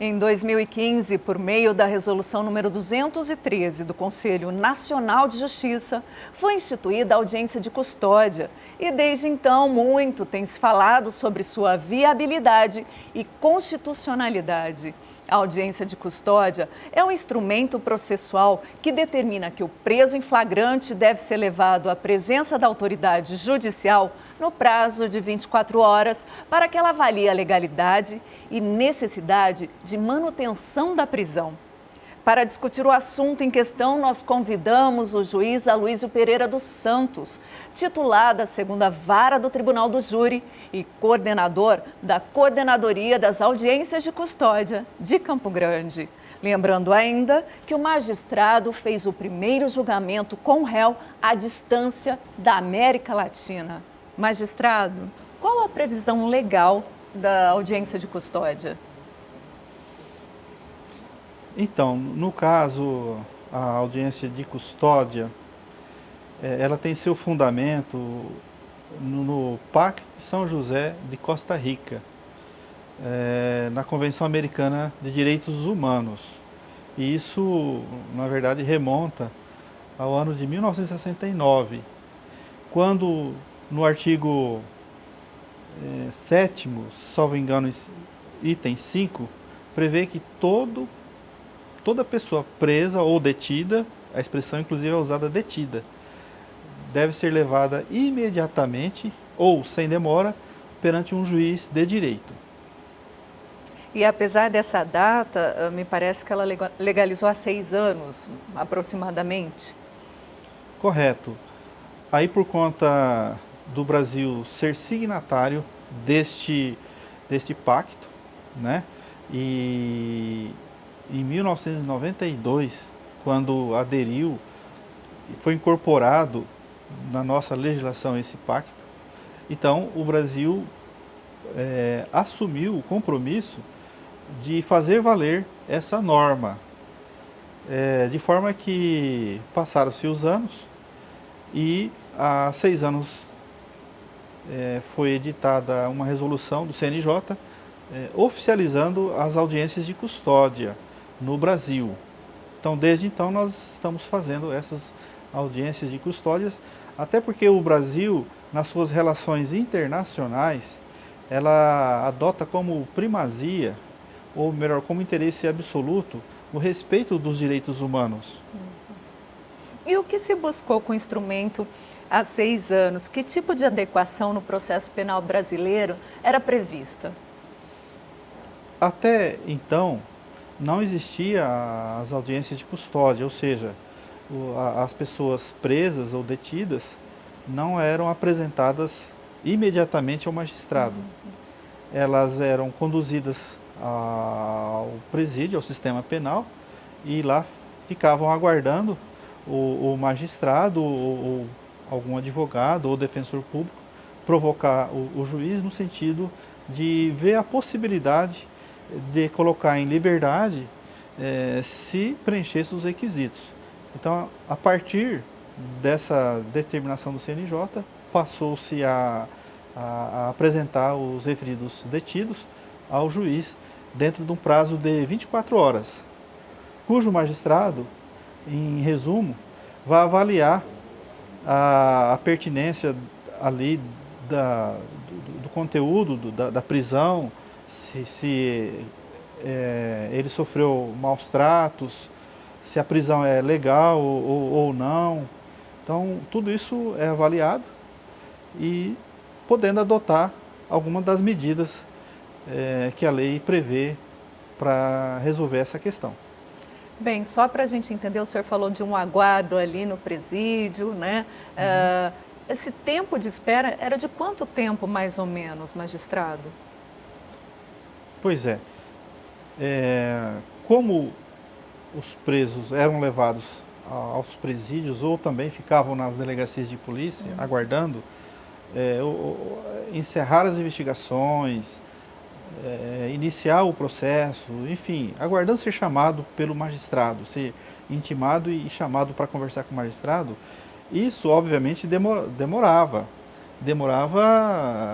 Em 2015, por meio da resolução número 213 do Conselho Nacional de Justiça, foi instituída a audiência de custódia e desde então muito tem se falado sobre sua viabilidade e constitucionalidade. A audiência de custódia é um instrumento processual que determina que o preso em flagrante deve ser levado à presença da autoridade judicial no prazo de 24 horas para que ela avalie a legalidade e necessidade de manutenção da prisão. Para discutir o assunto em questão, nós convidamos o juiz Aloísio Pereira dos Santos, titular da 2ª Vara do Tribunal do Júri e coordenador da Coordenadoria das Audiências de Custódia de Campo Grande. Lembrando ainda que o magistrado fez o primeiro julgamento com o réu à distância da América Latina. Magistrado, qual a previsão legal da audiência de custódia? Então, no caso, a audiência de custódia, ela tem seu fundamento no Pacto de São José de Costa Rica, na Convenção Americana de Direitos Humanos. E isso, na verdade, remonta ao ano de 1969, quando no artigo 7º, salvo engano, item 5, prevê que toda pessoa presa ou detida, a expressão inclusive é usada detida, deve ser levada imediatamente ou sem demora perante um juiz de direito. E apesar dessa data, me parece que ela legalizou há 6 anos, aproximadamente. Correto. Aí por conta do Brasil ser signatário deste pacto, né? E em 1992, quando aderiu e foi incorporado na nossa legislação esse pacto, então o Brasil assumiu o compromisso de fazer valer essa norma, de forma que passaram-se os anos e há 6 anos foi editada uma resolução do CNJ oficializando as audiências de custódia no Brasil. Então, desde então, nós estamos fazendo essas audiências de custódia, até porque o Brasil, nas suas relações internacionais, ela adota como primazia, ou melhor, como interesse absoluto, o respeito dos direitos humanos. E o que se buscou com o instrumento há 6 anos? Que tipo de adequação no processo penal brasileiro era prevista? Até então, não existia as audiências de custódia, ou seja, as pessoas presas ou detidas não eram apresentadas imediatamente ao magistrado. Elas eram conduzidas ao presídio, ao sistema penal, e lá ficavam aguardando o magistrado ou algum advogado ou defensor público provocar o juiz no sentido de ver a possibilidade de colocar em liberdade se preenchesse os requisitos. Então, a partir dessa determinação do CNJ, passou-se a apresentar os referidos detidos ao juiz dentro de um prazo de 24 horas, cujo magistrado, em resumo, vai avaliar a pertinência ali do conteúdo da prisão, se ele sofreu maus tratos, se a prisão é legal ou não. Então, tudo isso é avaliado e podendo adotar alguma das medidas que a lei prevê para resolver essa questão. Bem, só para a gente entender, o senhor falou de um aguardo ali no presídio, né? Esse tempo de espera era de quanto tempo, mais ou menos, magistrado? Pois é. Como os presos eram levados aos presídios ou também ficavam nas delegacias de polícia, aguardando encerrar as investigações, iniciar o processo, enfim, aguardando ser chamado pelo magistrado, ser intimado e chamado para conversar com o magistrado, isso obviamente demorava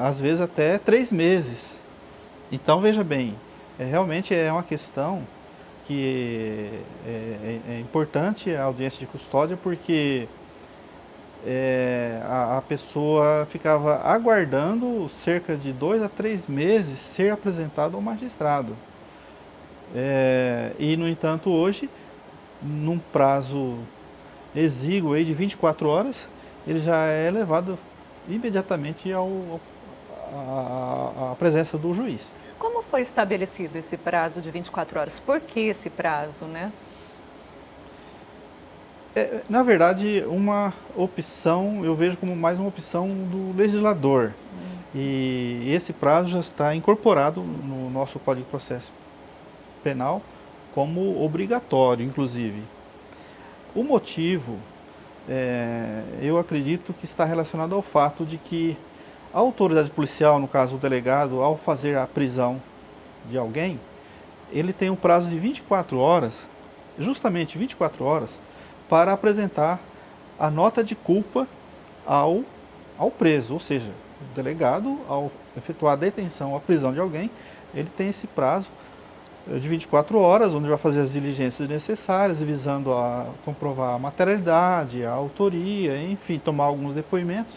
às vezes até 3 meses. Então veja bem, Realmente é uma questão que é importante a audiência de custódia, porque a pessoa ficava aguardando cerca de 2 a 3 meses ser apresentado ao magistrado. E, no entanto, hoje, num prazo exíguo aí de 24 horas, ele já é levado imediatamente à presença do juiz. Como foi estabelecido esse prazo de 24 horas? Por que esse prazo, né? Na verdade, uma opção, eu vejo como mais uma opção do legislador. E esse prazo já está incorporado no nosso Código de Processo Penal como obrigatório, inclusive. O motivo, eu acredito que está relacionado ao fato de que a autoridade policial, no caso o delegado, ao fazer a prisão de alguém, ele tem um prazo de 24 horas, justamente 24 horas, para apresentar a nota de culpa ao preso. Ou seja, o delegado, ao efetuar a detenção ou a prisão de alguém, ele tem esse prazo de 24 horas, onde vai fazer as diligências necessárias, visando a comprovar a materialidade, a autoria, enfim, tomar alguns depoimentos.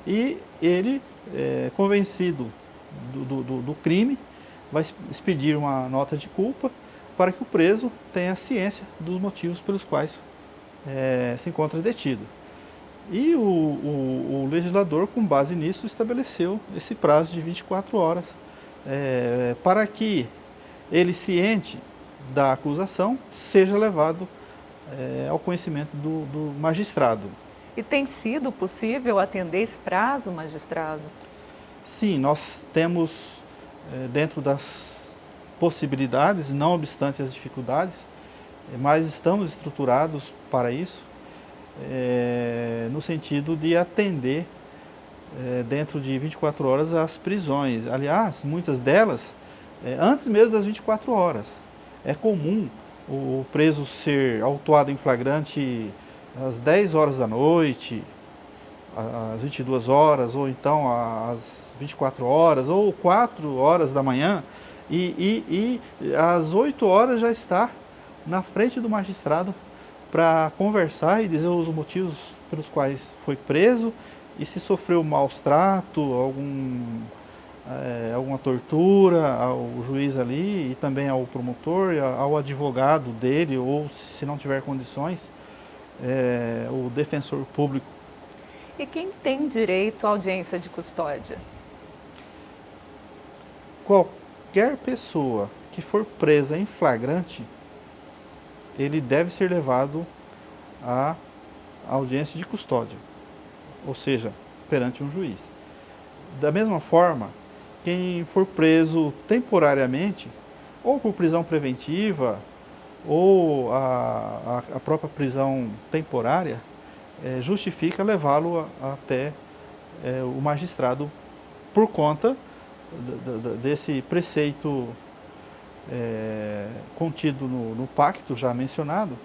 E ele, convencido do crime, vai expedir uma nota de culpa para que o preso tenha ciência dos motivos pelos quais se encontra detido. E o legislador, com base nisso, estabeleceu esse prazo de 24 horas para que ele, ciente da acusação, seja levado ao conhecimento do magistrado. E tem sido possível atender esse prazo, magistrado? Sim, nós temos, dentro das possibilidades, não obstante as dificuldades, mas estamos estruturados para isso, no sentido de atender dentro de 24 horas as prisões. Aliás, muitas delas, antes mesmo das 24 horas. É comum o preso ser autuado em flagrante às 10 horas da noite, às 22 horas, ou então às 24 horas, ou 4 horas da manhã, e às 8 horas já está na frente do magistrado para conversar e dizer os motivos pelos quais foi preso e se sofreu maus trato, alguma tortura ao juiz ali e também ao promotor, ao advogado dele, ou se não tiver condições, o defensor público. E quem tem direito à audiência de custódia? Qualquer pessoa que for presa em flagrante, ele deve ser levado à audiência de custódia, ou seja, perante um juiz. Da mesma forma, quem for preso temporariamente, ou por prisão preventiva, ou a própria prisão temporária, justifica levá-lo até o magistrado por conta desse preceito contido no pacto já mencionado,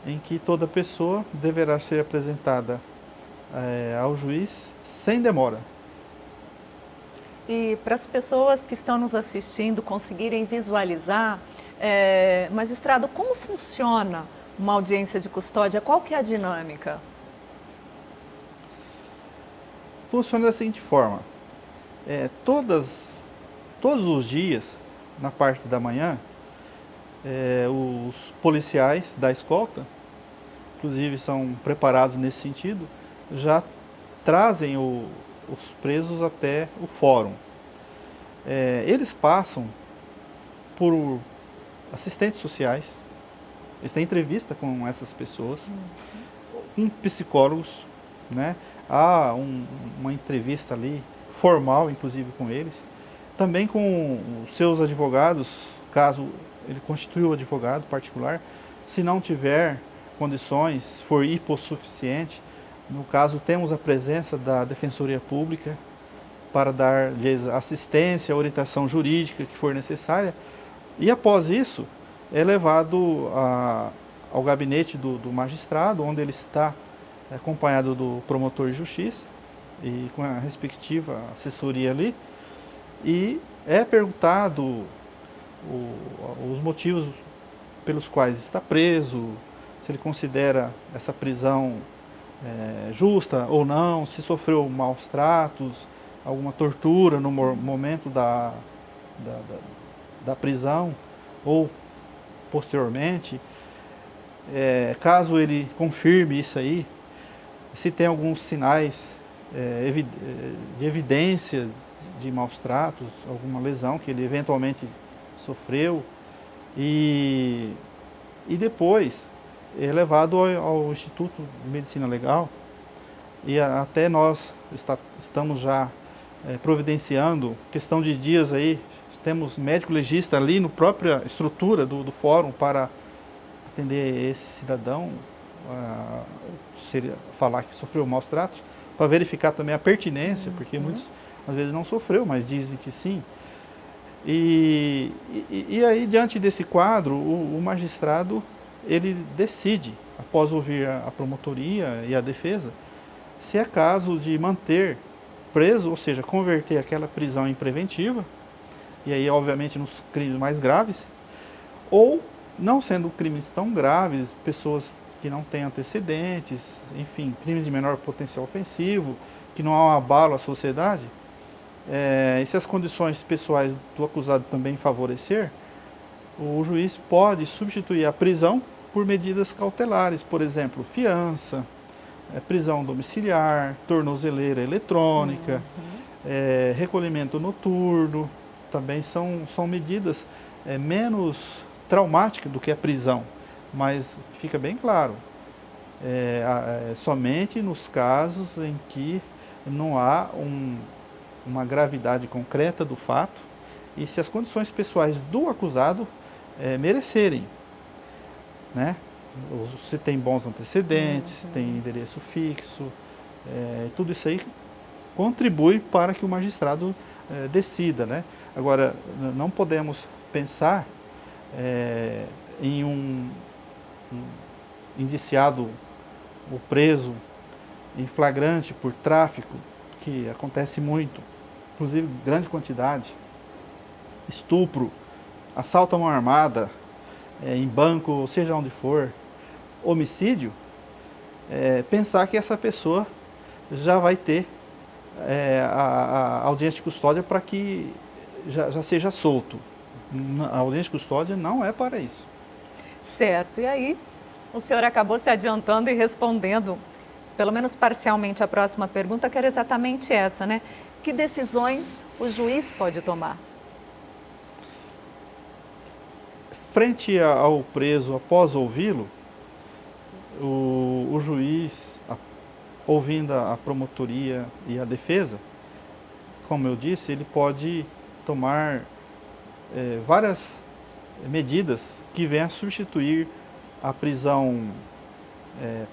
em que toda pessoa deverá ser apresentada ao juiz sem demora. E para as pessoas que estão nos assistindo conseguirem visualizar, magistrado, como funciona uma audiência de custódia? Qual que é a dinâmica? Funciona da seguinte forma: todos os dias, na parte da manhã, os policiais da escolta, inclusive são preparados nesse sentido, já trazem os presos até o fórum. Eles passam por assistentes sociais, eles têm entrevista com essas pessoas, com psicólogos, né? Há uma entrevista ali, formal inclusive com eles, também com os seus advogados, caso ele constitua o advogado particular. Se não tiver condições, for hipossuficiente, no caso temos a presença da Defensoria Pública para dar-lhes assistência, orientação jurídica que for necessária, e após isso é levado ao gabinete do magistrado, onde ele está acompanhado do promotor de justiça e com a respectiva assessoria ali, e é perguntado os motivos pelos quais está preso, se ele considera essa prisão justa ou não, se sofreu maus tratos, alguma tortura no momento da prisão ou posteriormente. Caso ele confirme isso aí, se tem alguns sinais de evidência de maus tratos, alguma lesão que ele eventualmente sofreu, e depois é levado ao Instituto de Medicina Legal, e até nós estamos já providenciando, questão de dias aí, temos médico legista ali na própria estrutura do fórum para atender esse cidadão, falar que sofreu maus tratos, para verificar também a pertinência, porque muitos às vezes não sofreu, mas dizem que sim. E aí, diante desse quadro, o magistrado, ele decide, após ouvir a promotoria e a defesa, se é caso de manter preso, ou seja, converter aquela prisão em preventiva, e aí, obviamente, nos crimes mais graves, ou, não sendo crimes tão graves, pessoas que não têm antecedentes, enfim, crimes de menor potencial ofensivo, que não há um abalo à sociedade, e se as condições pessoais do acusado também favorecer, o juiz pode substituir a prisão por medidas cautelares, por exemplo, fiança, prisão domiciliar, tornozeleira eletrônica, recolhimento noturno, também são medidas menos traumáticas do que a prisão, mas fica bem claro, somente nos casos em que não há uma gravidade concreta do fato e se as condições pessoais do acusado merecerem, né? Se tem bons antecedentes, tem endereço fixo, tudo isso aí contribui para que o magistrado decida, né? Agora, não podemos pensar em um indiciado ou preso em flagrante por tráfico, que acontece muito, inclusive grande quantidade, estupro, assalto à mão armada, em banco, seja onde for, homicídio, pensar que essa pessoa já vai ter a audiência de custódia para que já seja solto. A audiência de custódia não é para isso. Certo. E aí, o senhor acabou se adiantando e respondendo, pelo menos parcialmente, a próxima pergunta, que era exatamente essa, né? Que decisões o juiz pode tomar? Frente ao preso, após ouvi-lo, o juiz, ouvindo a promotoria e a defesa, como eu disse, ele pode tomar várias medidas que venham a substituir a prisão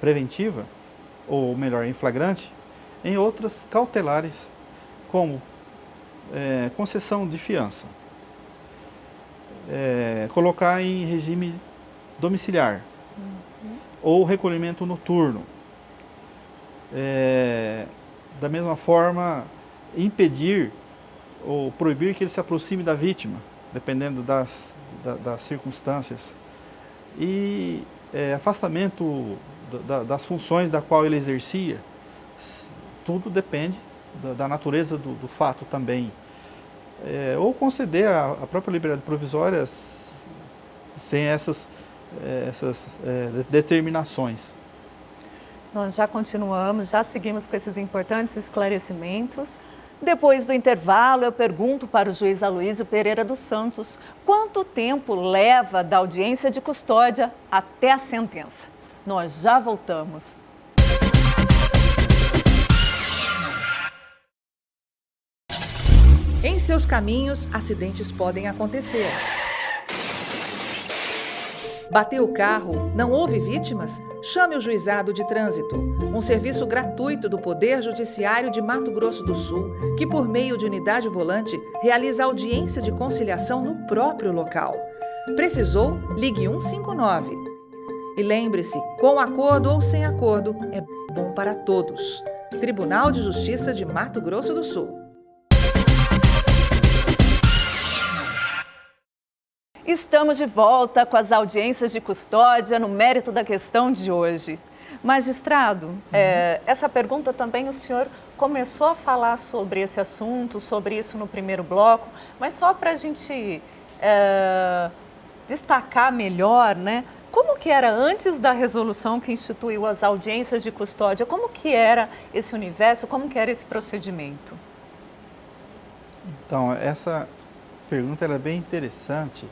preventiva, ou melhor, em flagrante, em outras cautelares, como concessão de fiança, colocar em regime domiciliar, ou recolhimento noturno. Da mesma forma, impedir ou proibir que ele se aproxime da vítima, dependendo das circunstâncias. E afastamento das funções da qual ele exercia. Tudo depende da natureza do fato também. Ou conceder a própria liberdade provisória sem essas determinações. Nós já continuamos, já seguimos com esses importantes esclarecimentos. Depois do intervalo, eu pergunto para o juiz Aloísio Pereira dos Santos quanto tempo leva da audiência de custódia até a sentença. Nós já voltamos. Em seus caminhos, acidentes podem acontecer. Bateu o carro? Não houve vítimas? Chame o Juizado de Trânsito, um serviço gratuito do Poder Judiciário de Mato Grosso do Sul, que por meio de unidade volante realiza audiência de conciliação no próprio local. Precisou? Ligue 159. E lembre-se, com acordo ou sem acordo, é bom para todos. Tribunal de Justiça de Mato Grosso do Sul. Estamos de volta com as audiências de custódia no mérito da questão de hoje. Magistrado, essa pergunta também o senhor começou a falar sobre esse assunto, sobre isso no primeiro bloco, mas só para a gente destacar melhor, né? Como que era antes da resolução que instituiu as audiências de custódia? Como que era esse universo? Como que era esse procedimento? Então, essa pergunta ela é bem interessante,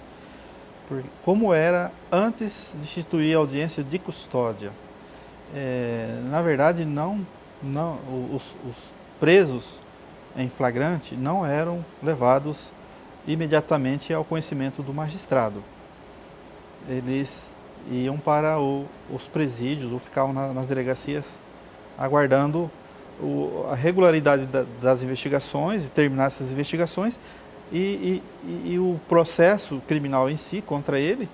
porque como era antes de instituir a audiência de custódia? Na verdade, os presos em flagrante não eram levados imediatamente ao conhecimento do magistrado. Eles iam para os presídios ou ficavam nas delegacias aguardando a regularidade das investigações e terminar essas investigações e o processo criminal em si contra ele,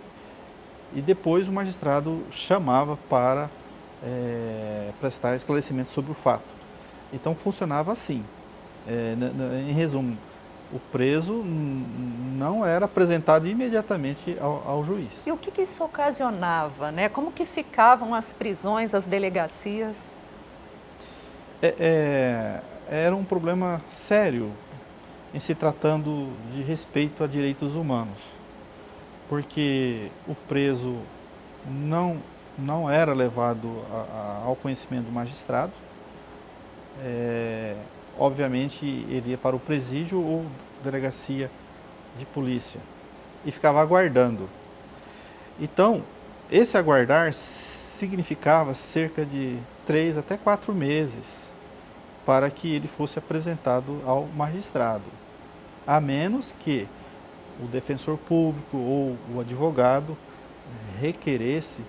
e depois o magistrado chamava para prestar esclarecimento sobre o fato. Então funcionava assim. Em resumo, o preso não era apresentado imediatamente ao juiz. E o que isso ocasionava, né? Como que ficavam as prisões, as delegacias? Era um problema sério em se tratando de respeito a direitos humanos, porque o preso não era levado ao conhecimento do magistrado. Obviamente ele ia para o presídio ou delegacia de polícia e ficava aguardando. Então, esse aguardar significava cerca de 3 até 4 meses para que ele fosse apresentado ao magistrado, a menos que o defensor público ou o advogado requeresse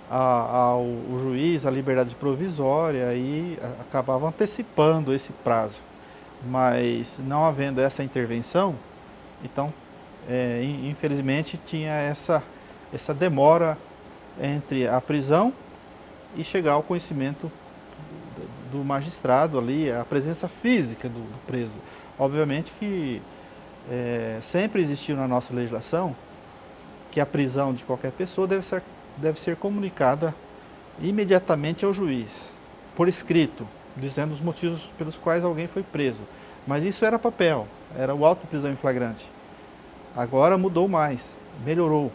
ao juiz a liberdade provisória e acabava antecipando esse prazo. Mas não havendo essa intervenção, então, infelizmente, tinha essa demora entre a prisão e chegar ao conhecimento do magistrado ali, a presença física do preso. Obviamente que sempre existiu na nossa legislação que a prisão de qualquer pessoa deve ser comunicada imediatamente ao juiz, por escrito, dizendo os motivos pelos quais alguém foi preso. Mas isso era papel, era o auto de prisão em flagrante. Agora mudou mais, melhorou.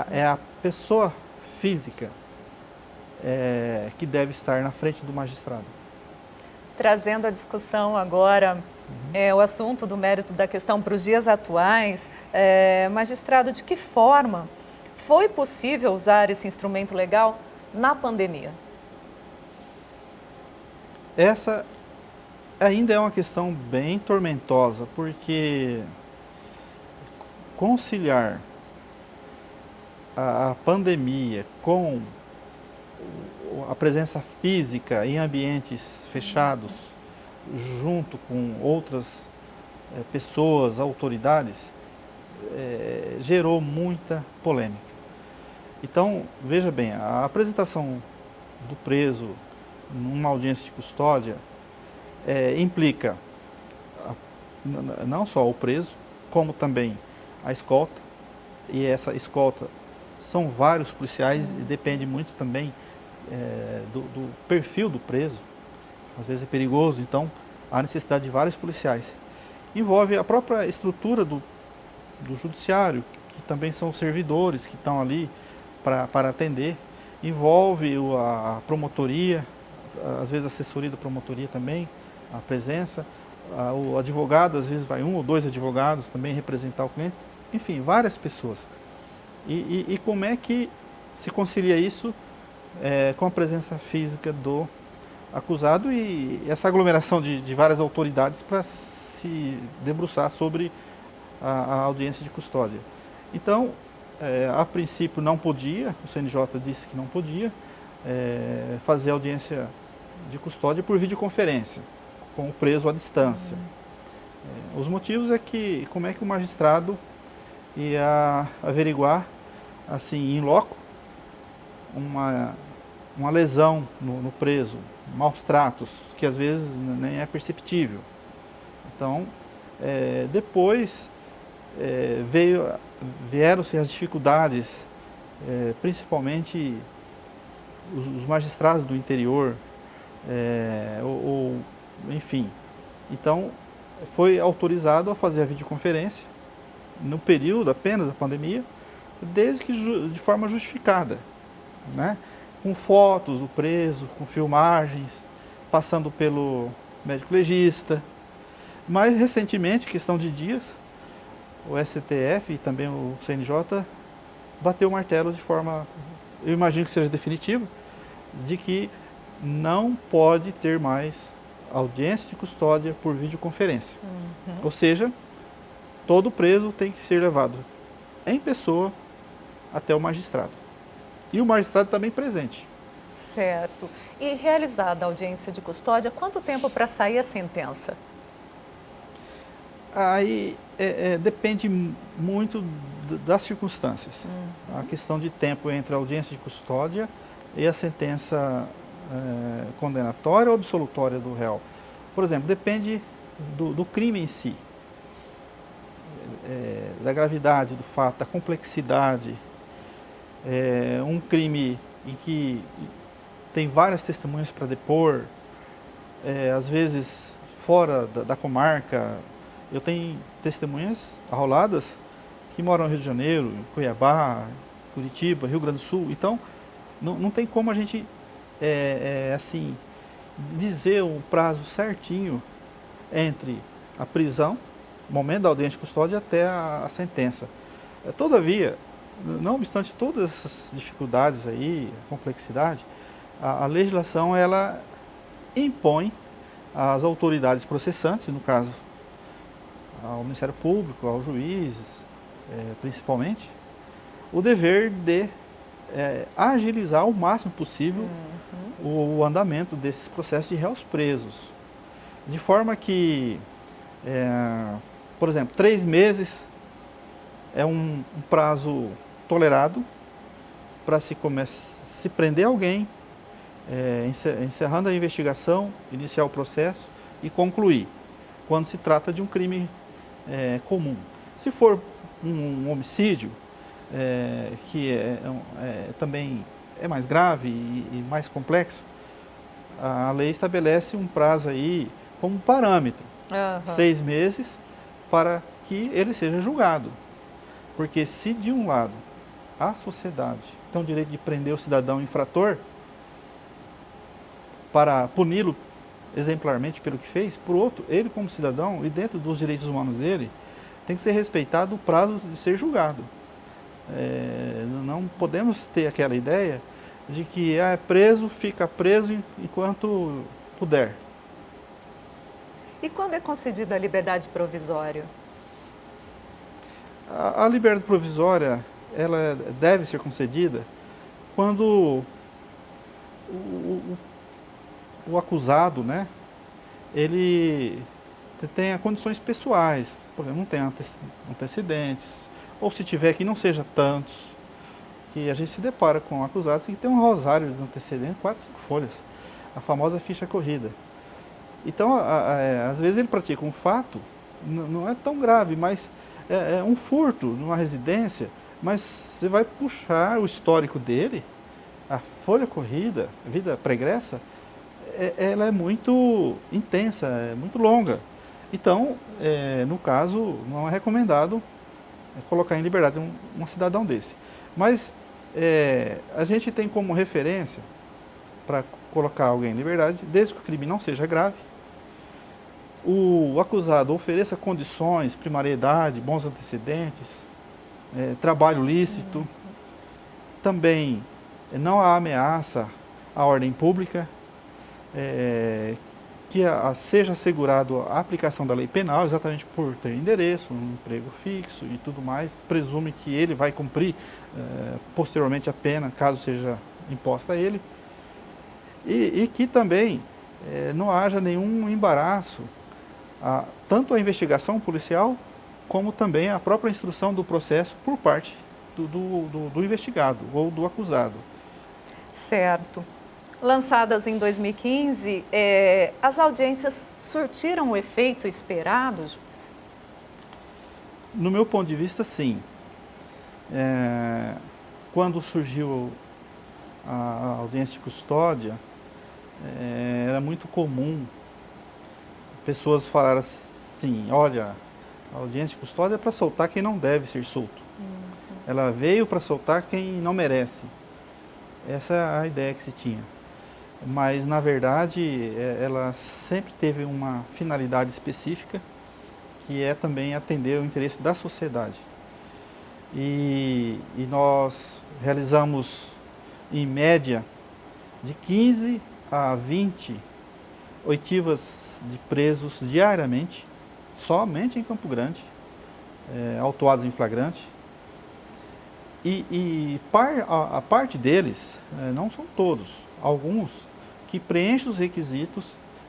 É a pessoa física que deve estar na frente do magistrado. Trazendo a discussão agora, o assunto do mérito da questão para os dias atuais, magistrado, de que forma foi possível usar esse instrumento legal na pandemia? Essa ainda é uma questão bem tormentosa, porque conciliar a pandemia com a presença física em ambientes fechados, junto com outras pessoas, autoridades, gerou muita polêmica. Então, veja bem, a apresentação do preso numa audiência de custódia implica não só o preso, como também a escolta, e essa escolta são vários policiais e depende muito também do perfil do preso. Às vezes é perigoso, então há necessidade de vários policiais. Envolve a própria estrutura do judiciário, que também são servidores que estão ali para atender. Envolve a promotoria, às vezes a assessoria da promotoria também, a presença. O advogado, às vezes vai 1 ou 2 advogados também representar o cliente. Enfim, várias pessoas. E como é que se concilia isso com a presença física do acusado e essa aglomeração de várias autoridades para se debruçar sobre a audiência de custódia? Então, a princípio não podia, o CNJ disse que não podia fazer audiência de custódia por videoconferência, com o preso à distância. Os motivos como é que o magistrado ia averiguar, assim, in loco, uma lesão no preso, maus tratos, que às vezes nem é perceptível. Então, depois veio vieram-se as dificuldades, principalmente os magistrados do interior, enfim. Então, foi autorizado a fazer a videoconferência no período apenas da pandemia, desde que de forma justificada, né? Com fotos do preso, com filmagens, passando pelo médico legista. Mais recentemente, questão de dias, o STF e também o CNJ bateu o martelo de forma, eu imagino que seja definitiva, de que não pode ter mais audiência de custódia por videoconferência. Ou seja, todo preso tem que ser levado em pessoa até o magistrado. E o magistrado também presente. Certo. E realizada a audiência de custódia, quanto tempo para sair a sentença? Aí depende muito das circunstâncias. A questão de tempo entre a audiência de custódia e a sentença condenatória ou absolutória do réu. Por exemplo, depende do crime em si, da gravidade do fato, da complexidade. Um crime em que tem várias testemunhas para depor, às vezes fora da comarca. Eu tenho testemunhas arroladas que moram no Rio de Janeiro, em Cuiabá, Curitiba, Rio Grande do Sul. Então, não tem como a gente, assim, dizer o prazo certinho entre a prisão, o momento da audiência de custódia, até a sentença. Todavia, não obstante todas essas dificuldades aí, complexidade, a legislação, ela impõe às autoridades processantes, no caso, ao Ministério Público, aos juízes, principalmente, o dever de agilizar o máximo possível o andamento desses processos de réus presos. De forma que, por exemplo, 3 meses é um prazo tolerado para se prender alguém, encerrando a investigação, iniciar o processo e concluir, quando se trata de um crime comum. Se for um homicídio, que também é mais grave e mais complexo, a lei estabelece um prazo aí como parâmetro, 6 meses, para que ele seja julgado. Porque se de um lado a sociedade tem o direito de prender o cidadão infrator para puni-lo exemplarmente pelo que fez, por outro, ele como cidadão e dentro dos direitos humanos dele, tem que ser respeitado o prazo de ser julgado. Não podemos ter aquela ideia de que é preso, fica preso enquanto puder. E quando é concedida a liberdade provisória? A liberdade provisória, ela deve ser concedida quando o acusado, né, ele tenha condições pessoais, por exemplo, não tem antecedentes, ou se tiver que não seja tantos, que a gente se depara com acusados que tem um rosário de antecedentes, 4, 5 folhas, a famosa ficha corrida. Então, às vezes ele pratica um fato, não é tão grave, mas é um furto numa residência, mas você vai puxar o histórico dele, a folha corrida, a vida pregressa, ela é muito intensa, é muito longa. Então, no caso, não é recomendado colocar em liberdade um cidadão desse. Mas a gente tem como referência para colocar alguém em liberdade, desde que o crime não seja grave, o acusado ofereça condições, primariedade, bons antecedentes, trabalho lícito, também não há ameaça à ordem pública, que seja assegurado a aplicação da lei penal, exatamente por ter endereço, um emprego fixo e tudo mais, presume que ele vai cumprir posteriormente a pena, caso seja imposta a ele, e que também não haja nenhum embaraço, tanto a investigação policial, como também a própria instrução do processo por parte do investigado ou do acusado. Certo. Lançadas em 2015, as audiências surtiram o efeito esperado, juiz? No meu ponto de vista, sim. Quando surgiu a audiência de custódia, era muito comum pessoas falarem assim, olha, a audiência de custódia é para soltar quem não deve ser solto. Ela veio para soltar quem não merece. Essa é a ideia que se tinha. Mas, na verdade, ela sempre teve uma finalidade específica, que é também atender o interesse da sociedade. E nós realizamos, em média, de 15 a 20 oitivas de presos diariamente, somente em Campo Grande, autuados em flagrante. A parte deles, não são todos, alguns que preenchem os requisitos,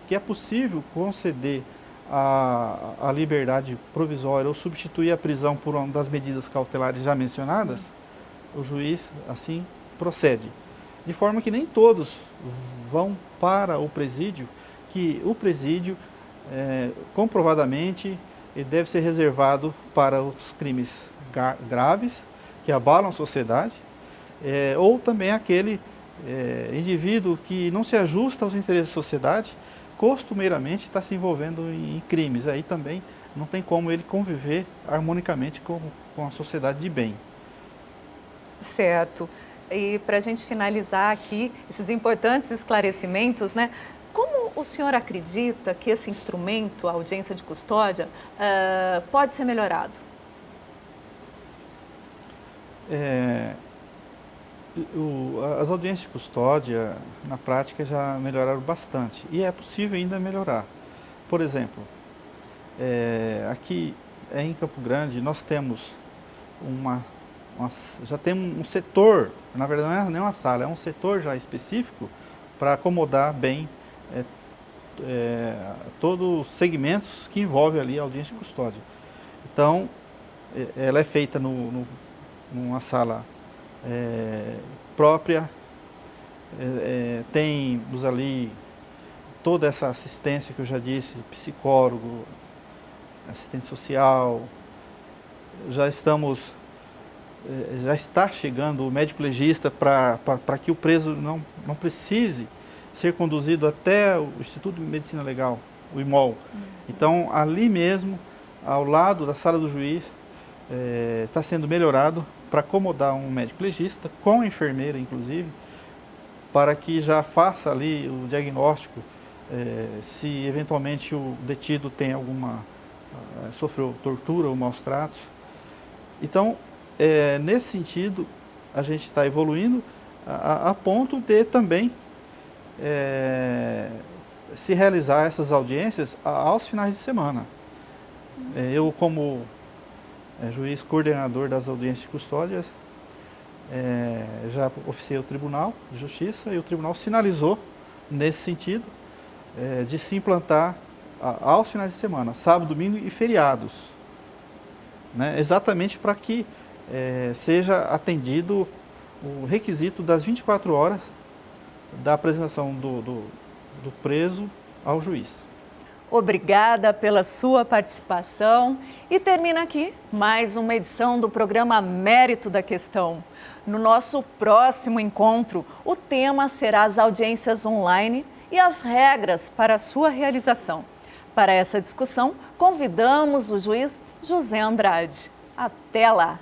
que é possível conceder a liberdade provisória ou substituir a prisão por uma das medidas cautelares já mencionadas, o juiz assim procede. De forma que nem todos vão para o presídio, que o presídio, comprovadamente, ele deve ser reservado para os crimes graves, que abalam a sociedade, ou também aquele indivíduo que não se ajusta aos interesses da sociedade, costumeiramente está se envolvendo em crimes. Aí também não tem como ele conviver harmonicamente com a sociedade de bem. Certo. E para a gente finalizar aqui, esses importantes esclarecimentos, né? Como o senhor acredita que esse instrumento, a audiência de custódia, pode ser melhorado? As audiências de custódia, na prática, já melhoraram bastante. E é possível ainda melhorar. Por exemplo, aqui em Campo Grande, nós temos já temos um setor, na verdade não é nem uma sala, é um setor já específico para acomodar bem todos os segmentos que envolvem ali a audiência de custódia. Então, ela é feita numa sala própria, temos ali toda essa assistência que eu já disse, psicólogo, assistente social, já está chegando o médico legista para que o preso não precise ser conduzido até o Instituto de Medicina Legal, o IMOL. Então, ali mesmo, ao lado da sala do juiz, está sendo melhorado para acomodar um médico legista, com enfermeira inclusive, para que já faça ali o diagnóstico, se eventualmente o detido tem sofreu tortura ou maus tratos. Então, nesse sentido, a gente está evoluindo a ponto de também se realizar essas audiências aos finais de semana. Eu, como juiz coordenador das audiências de custódias, já oficiei o Tribunal de Justiça e o Tribunal sinalizou nesse sentido de se implantar aos finais de semana, sábado, domingo e feriados, né, exatamente para que seja atendido o requisito das 24 horas da apresentação do preso ao juiz. Obrigada pela sua participação e termina aqui mais uma edição do programa Mérito da Questão. No nosso próximo encontro, o tema será as audiências online e as regras para a sua realização. Para essa discussão, convidamos o juiz José Andrade. Até lá!